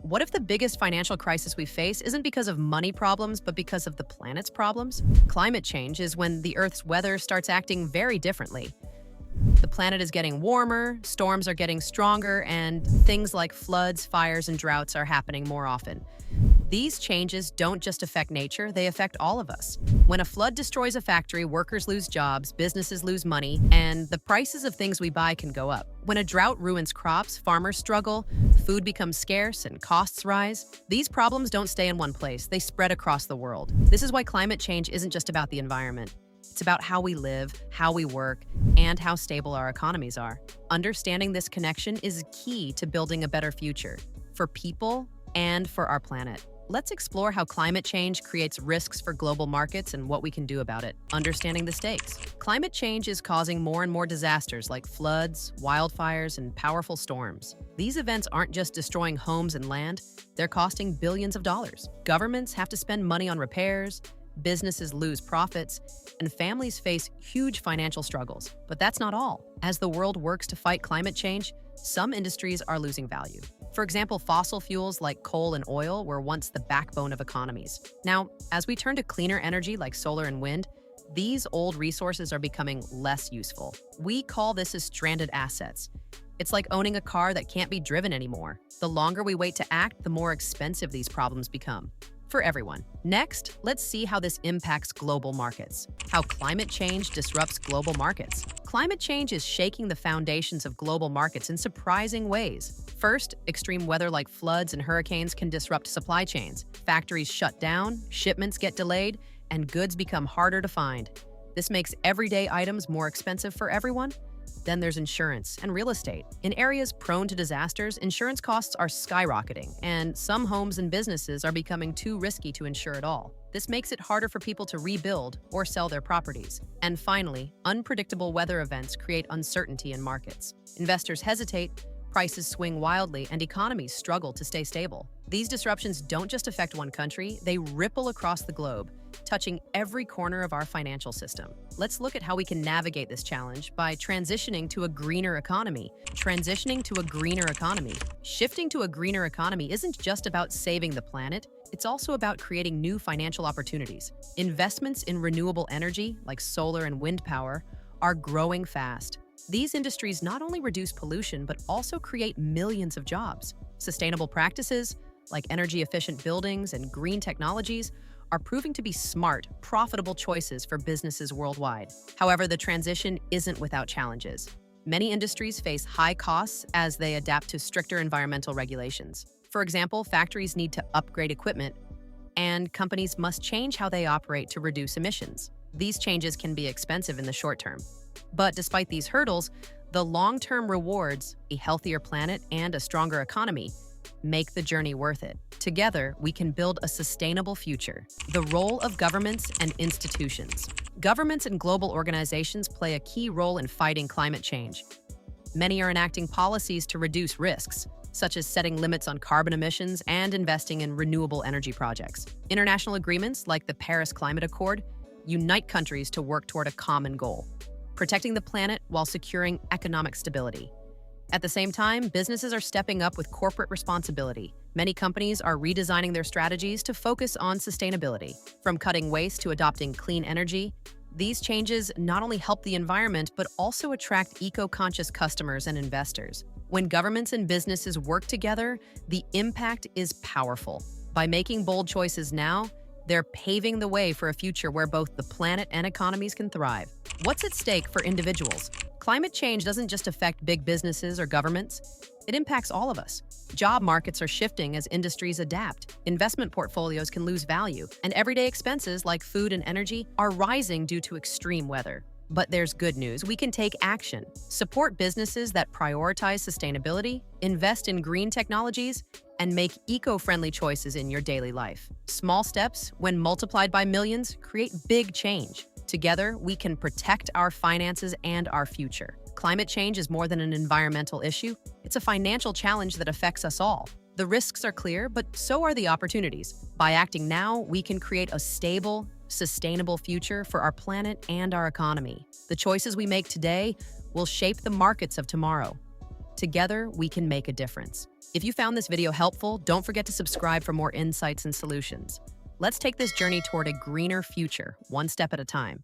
What if the biggest financial crisis we face isn't because of money problems, but because of the planet's problems? Climate change is when the Earth's weather starts acting very differently. The planet is getting warmer, storms are getting stronger, and things like floods, fires, and droughts are happening more often. These changes don't just affect nature, they affect all of us. When a flood destroys a factory, workers lose jobs, businesses lose money, and the prices of things we buy can go up. When a drought ruins crops, farmers struggle, food becomes scarce, and costs rise. These problems don't stay in one place, they spread across the world. This is why climate change isn't just about the environment. It's about how we live, how we work, and how stable our economies are. Understanding this connection is key to building a better future for people and for our planet. Let's explore how climate change creates risks for global markets and what we can do about it. Understanding the stakes. Climate change is causing more and more disasters like floods, wildfires, and powerful storms. These events aren't just destroying homes and land, they're costing billions of dollars. Governments have to spend money on repairs, businesses lose profits, and families face huge financial struggles. But that's not all. As the world works to fight climate change, some industries are losing value. For example, fossil fuels like coal and oil were once the backbone of economies. Now, as we turn to cleaner energy like solar and wind, these old resources are becoming less useful. We call this as stranded assets. It's like owning a car that can't be driven anymore. The longer we wait to act, the more expensive these problems become for everyone. Next, let's see how this impacts global markets. How climate change disrupts global markets. Climate change is shaking the foundations of global markets in surprising ways. First, extreme weather like floods and hurricanes can disrupt supply chains. Factories shut down, shipments get delayed, and goods become harder to find. This makes everyday items more expensive for everyone. Then there's insurance and real estate. In areas prone to disasters, insurance costs are skyrocketing, and some homes and businesses are becoming too risky to insure at all. This makes it harder for people to rebuild or sell their properties. And finally, unpredictable weather events create uncertainty in markets. Investors hesitate, prices swing wildly, and economies struggle to stay stable. These disruptions don't just affect one country, they ripple across the globe, touching every corner of our financial system. Let's look at how we can navigate this challenge by transitioning to a greener economy. Transitioning to a greener economy. Shifting to a greener economy isn't just about saving the planet, it's also about creating new financial opportunities. Investments in renewable energy, like solar and wind power, are growing fast. These industries not only reduce pollution, but also create millions of jobs. Sustainable practices, like energy-efficient buildings and green technologies, are proving to be smart, profitable choices for businesses worldwide. However, the transition isn't without challenges. Many industries face high costs as they adapt to stricter environmental regulations. For example, factories need to upgrade equipment, and companies must change how they operate to reduce emissions. These changes can be expensive in the short term. But despite these hurdles, the long-term rewards, a healthier planet and a stronger economy, make the journey worth it. Together, we can build a sustainable future. The role of governments and institutions. Governments and global organizations play a key role in fighting climate change. Many are enacting policies to reduce risks, such as setting limits on carbon emissions and investing in renewable energy projects. International agreements like the Paris Climate Accord unite countries to work toward a common goal, protecting the planet while securing economic stability. At the same time, businesses are stepping up with corporate responsibility. Many companies are redesigning their strategies to focus on sustainability. From cutting waste to adopting clean energy, these changes not only help the environment, but also attract eco-conscious customers and investors. When governments and businesses work together, the impact is powerful. By making bold choices now, they're paving the way for a future where both the planet and economies can thrive. What's at stake for individuals? Climate change doesn't just affect big businesses or governments, it impacts all of us. Job markets are shifting as industries adapt. Investment portfolios can lose value, and everyday expenses like food and energy are rising due to extreme weather. But there's good news. We can take action. Support businesses that prioritize sustainability, invest in green technologies, and make eco-friendly choices in your daily life. Small steps, when multiplied by millions, create big change. Together, we can protect our finances and our future. Climate change is more than an environmental issue. It's a financial challenge that affects us all. The risks are clear, but so are the opportunities. By acting now, we can create a stable, sustainable future for our planet and our economy. The choices we make today will shape the markets of tomorrow. Together, we can make a difference. If you found this video helpful, don't forget to subscribe for more insights and solutions. Let's take this journey toward a greener future, one step at a time.